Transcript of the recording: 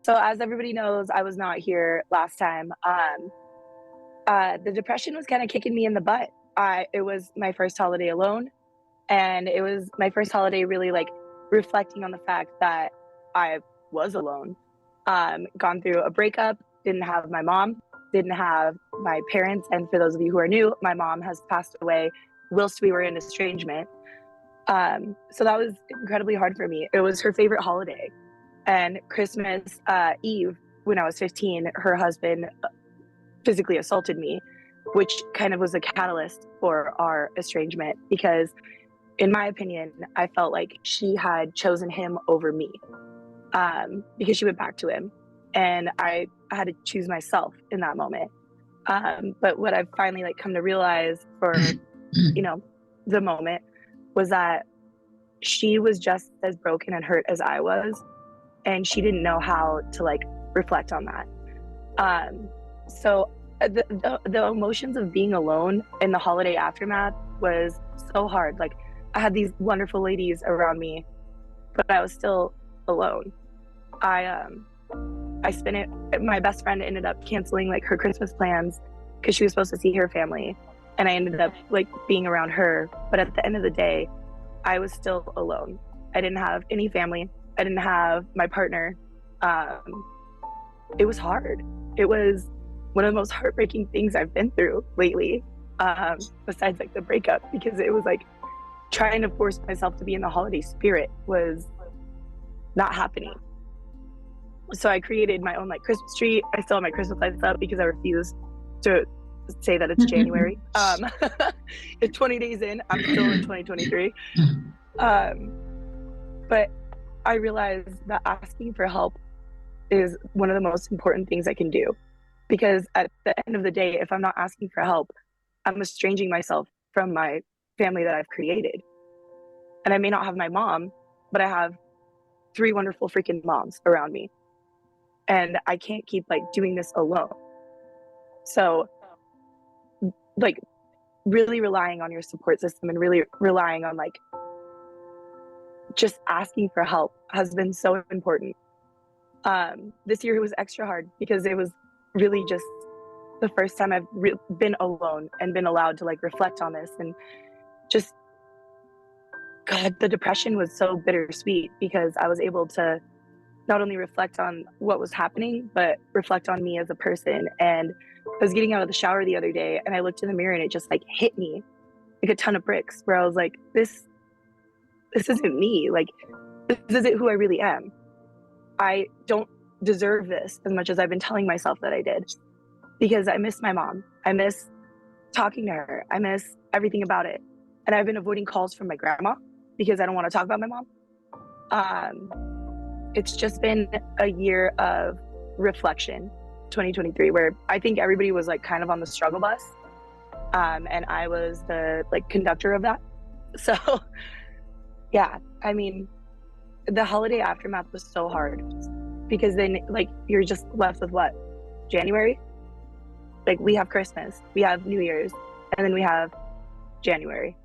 So as everybody knows, I was not here last time. The depression was kind of kicking me in the butt. It was my first holiday alone, and it was my first holiday really like reflecting on the fact that I was alone. Gone through a breakup, didn't have my mom, didn't have my parents, and for those of you who are new, my mom has passed away whilst we were in estrangement. So that was incredibly hard for me. It was her favorite holiday. And Christmas Eve, when I was 15, her husband physically assaulted me, which kind of was a catalyst for our estrangement because, in my opinion, I felt like she had chosen him over me because she went back to him. And I had to choose myself in that moment. But what I've finally come to realize for, the moment was that she was just as broken and hurt as I was. And she didn't know how to reflect on that. So the emotions of being alone in the holiday aftermath was so hard. I had these wonderful ladies around me, but I was still alone. I spent it. My best friend ended up canceling her Christmas plans because she was supposed to see her family, and I ended up being around her. But at the end of the day, I was still alone. I didn't have any family. I didn't have my partner. It was hard. It was one of the most heartbreaking things I've been through lately, besides the breakup, because it was trying to force myself to be in the holiday spirit was not happening. So I created my own Christmas tree. I still have my Christmas lights up because I refuse to say that it's January. It's 20 days in, I'm still in 2023. But I realized that asking for help is one of the most important things I can do, because at the end of the day, if I'm not asking for help, I'm estranging myself from my family that I've created. And I may not have my mom, but I have 3 wonderful freaking moms around me. And I can't keep doing this alone. So really relying on your support system and really relying on just asking for help has been so important. This year it was extra hard because it was really just the first time I've been alone and been allowed to reflect on this, and just God, the depression was so bittersweet because I was able to not only reflect on what was happening, but reflect on me as a person. And I was getting out of the shower the other day and I looked in the mirror and it just hit me like a ton of bricks, where I was like, this isn't me. This isn't who I really am. I don't deserve this as much as I've been telling myself that I did, because I miss my mom. I miss talking to her. I miss everything about it. And I've been avoiding calls from my grandma because I don't want to talk about my mom. It's just been a year of reflection, 2023, where I think everybody was kind of on the struggle bus. And I was the conductor of that. So yeah, I mean, the holiday aftermath was so hard because then you're just left with what? January? We have Christmas, we have New Year's, and then we have January.